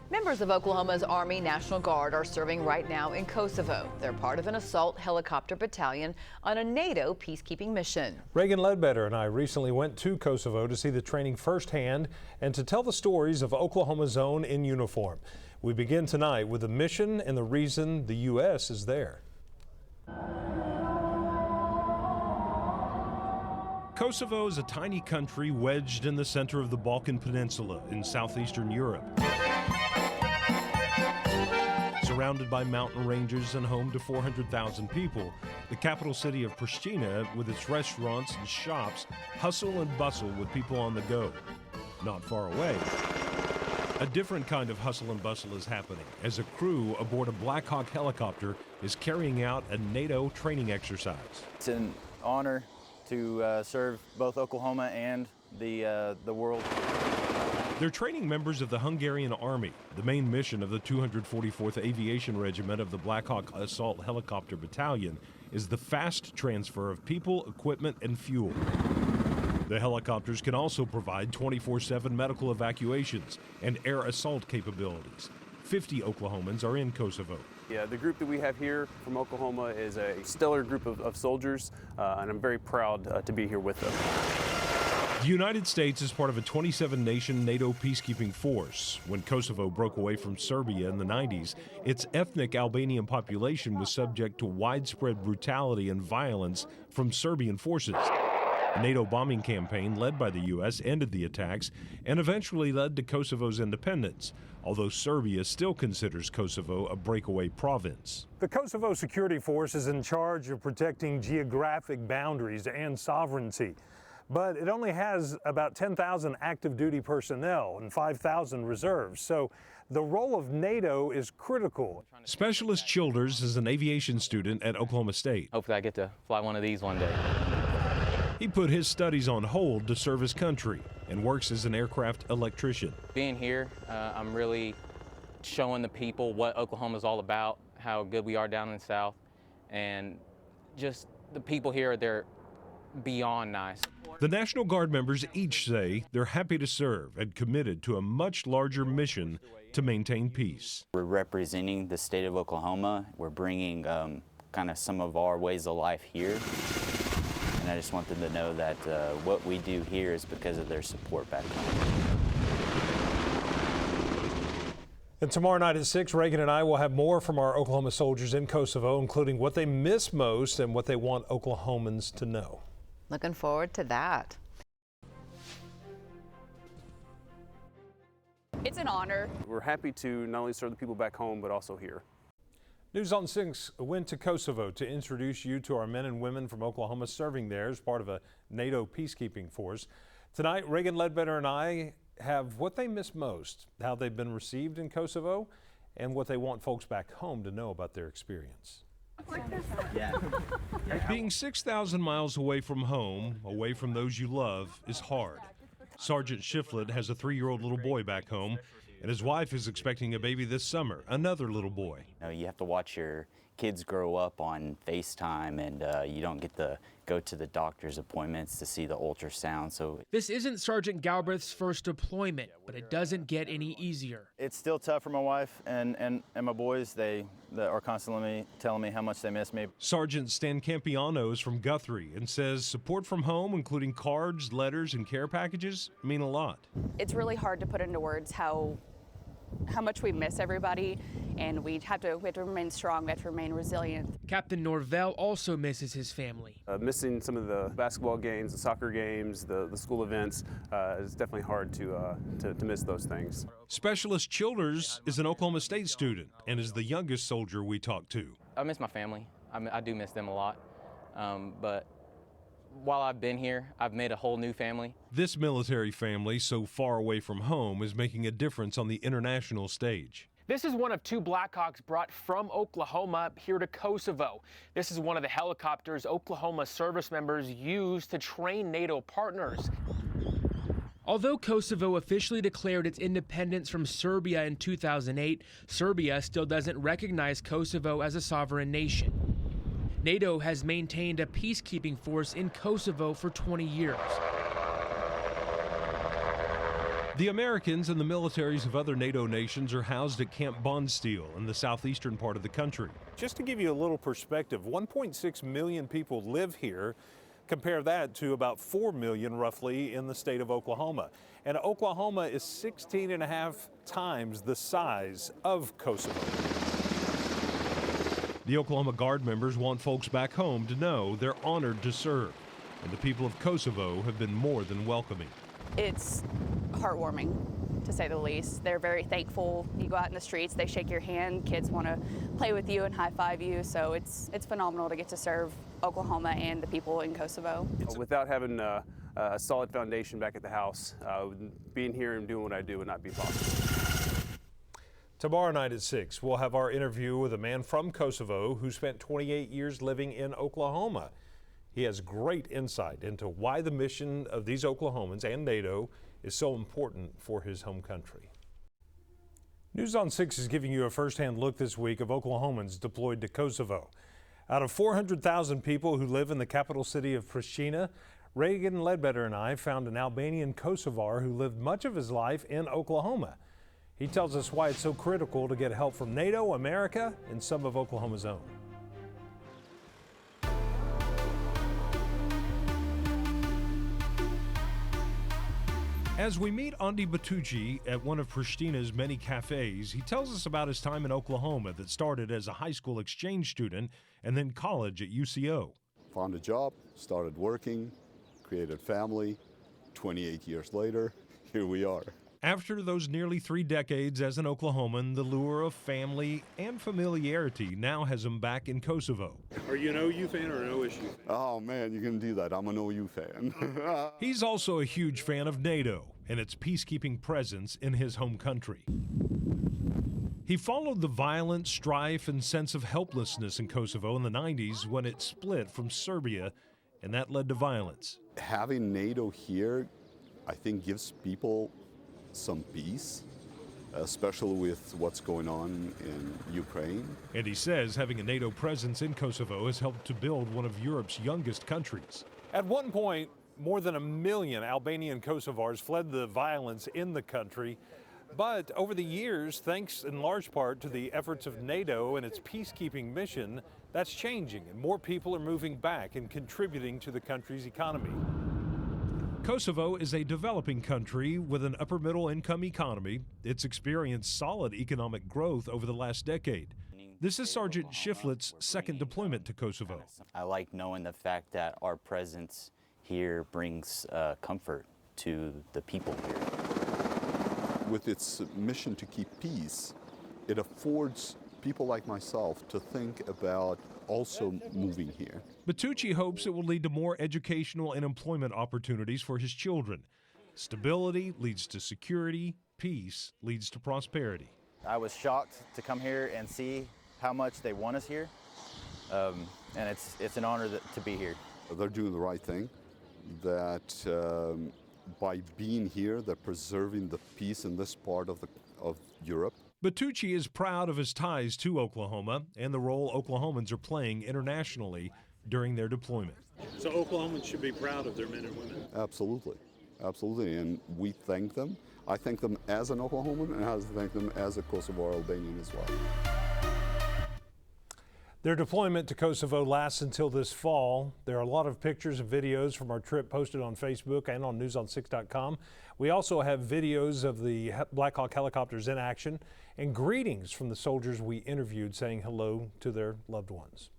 Members of Oklahoma's Army National Guard are serving right now in Kosovo. They're part of an assault helicopter battalion on a NATO peacekeeping mission. Reagan Ledbetter and I recently went to Kosovo to see the training firsthand and to tell the stories of Oklahoma's own in uniform. We begin tonight with the mission and the reason the U.S. is there. Kosovo is a tiny country wedged in the center of the Balkan Peninsula in southeastern Europe. Surrounded by mountain ranges and home to 400,000 people, the capital city of Pristina, with its restaurants and shops, hustle and bustle with people on the go. Not far away, a different kind of hustle and bustle is happening as a crew aboard a Black Hawk helicopter is carrying out a NATO training exercise. It's an honor to serve both Oklahoma and the world. They're training members of the Hungarian Army. The main mission of the 244th Aviation Regiment of the Black Hawk Assault Helicopter Battalion is the fast transfer of people, equipment, and fuel. The helicopters can also provide 24/7 medical evacuations and air assault capabilities. 50 Oklahomans are in Kosovo. Yeah, the group that we have here from Oklahoma is a stellar group of soldiers, and I'm very proud to be here with them. The United States is part of a 27-nation NATO peacekeeping force. When Kosovo broke away from Serbia in the 90s, its ethnic Albanian population was subject to widespread brutality and violence from Serbian forces. A NATO bombing campaign led by the U.S. ended the attacks and eventually led to Kosovo's independence, although Serbia still considers Kosovo a breakaway province. The Kosovo Security Force is in charge of protecting geographic boundaries and sovereignty. But it only has about 10,000 active duty personnel and 5,000 reserves. So the role of NATO is critical. Specialist Childers is an aviation student at Oklahoma State. Hopefully I get to fly one of these one day. He put his studies on hold to serve his country and works as an aircraft electrician. Being here, I'm really showing the people what Oklahoma's all about, how good we are down in the South, and just the people here, they're beyond nice. The National Guard members each say they're happy to serve and committed to a much larger mission to maintain peace. We're representing the state of Oklahoma. We're bringing kind of some of our ways of life here. And I just want them to know that what we do here is because of their support back home. And tomorrow night at 6, Reagan and I will have more from our Oklahoma soldiers in Kosovo, including what they miss most and what they want Oklahomans to know. Looking forward to that. It's an honor. We're happy to not only serve the people back home, but also here. News on 6 went to Kosovo to introduce you to our men and women from Oklahoma serving there as part of a NATO peacekeeping force. Tonight, Reagan Ledbetter and I have what they miss most, how they've been received in Kosovo, and what they want folks back home to know about their experience. Being 6,000 miles away from home, away from those you love, is hard. Sergeant Shiflett has a 3-year-old little boy back home, and his wife is expecting a baby this summer, another little boy. You have to watch your kids grow up on FaceTime, and you don't get to go to the doctor's appointments to see the ultrasound. So this isn't Sergeant Galbraith's first deployment, but it doesn't get any easier. It's still tough for my wife and my boys. They are constantly telling me how much they miss me. Sergeant Stan Campiano is from Guthrie and says support from home, including cards, letters, and care packages, mean a lot. It's really hard to put into words how much we miss everybody, and we have to remain strong, we have to remain resilient. Captain Norvell also misses his family. Missing some of the basketball games, the soccer games, the school events, it's definitely hard to miss those things. Specialist Childers is an Oklahoma State student and is the youngest soldier we talked to. I miss my family. I do miss them a lot, but while I've been here, I've made a whole new family. This military family, so far away from home, is making a difference on the international stage. This is one of 2 Blackhawks brought from Oklahoma here to Kosovo. This is one of the helicopters Oklahoma service members use to train NATO partners. Although Kosovo officially declared its independence from Serbia in 2008, Serbia still doesn't recognize Kosovo as a sovereign nation. NATO has maintained a peacekeeping force in Kosovo for 20 years. The Americans and the militaries of other NATO nations are housed at Camp Bondsteel in the southeastern part of the country. Just to give you a little perspective, 1.6 million people live here. Compare that to about 4 million roughly in the state of Oklahoma. And Oklahoma is 16.5 times the size of Kosovo. The Oklahoma Guard members want folks back home to know they're honored to serve. And the people of Kosovo have been more than welcoming. It's heartwarming, to say the least. They're very thankful. You go out in the streets, they shake your hand, kids want to play with you and high-five you, so it's phenomenal to get to serve Oklahoma and the people in Kosovo. Without having a solid foundation back at the house, being here and doing what I do would not be possible. Tomorrow night at 6, we'll have our interview with a man from Kosovo who spent 28 years living in Oklahoma. He has great insight into why the mission of these Oklahomans and NATO is so important for his home country. News on 6 is giving you a first-hand look this week of Oklahomans deployed to Kosovo. Out of 400,000 people who live in the capital city of Pristina, Reagan Ledbetter and I found an Albanian Kosovar who lived much of his life in Oklahoma. He tells us why it's so critical to get help from NATO, America, and some of Oklahoma's own. As we meet Andi Batucci at one of Pristina's many cafes, he tells us about his time in Oklahoma that started as a high school exchange student and then college at UCO. Found a job, started working, created family. 28 years later, here we are. After those nearly 3 decades as an Oklahoman, the lure of family and familiarity now has him back in Kosovo. Are you an OU fan or an OSU fan? Oh man, you can do that. I'm an OU fan. He's also a huge fan of NATO and its peacekeeping presence in his home country. He followed the violence, strife, and sense of helplessness in Kosovo in the 90s when it split from Serbia, and that led to violence. Having NATO here, I think, gives people some peace, especially with what's going on in Ukraine. And he says having a NATO presence in Kosovo has helped to build one of Europe's youngest countries. At one point, more than 1 million Albanian Kosovars fled the violence in the country. But over the years, thanks in large part to the efforts of NATO and its peacekeeping mission, that's changing, and more people are moving back and contributing to the country's economy. Kosovo is a developing country with an upper middle income economy. It's experienced solid economic growth over the last decade. This is Sergeant Shiflett's second deployment to Kosovo. I like knowing the fact that our presence here brings comfort to the people here. With its mission to keep peace, it affords people like myself to think about also moving here. Batucci hopes it will lead to more educational and employment opportunities for his children. Stability leads to security, peace leads to prosperity. I was shocked to come here and see how much they want us here, and it's an honor to be here. They're doing the right thing, that by being here, they're preserving the peace in this part of Europe. Batucci is proud of his ties to Oklahoma and the role Oklahomans are playing internationally during their deployment. So Oklahomans should be proud of their men and women. Absolutely, absolutely, and we thank them. I thank them as an Oklahoman, and I thank them as a Kosovar Albanian as well. Their deployment to Kosovo lasts until this fall. There are a lot of pictures and videos from our trip posted on Facebook and on newson6.com. We also have videos of the Black Hawk helicopters in action and greetings from the soldiers we interviewed saying hello to their loved ones.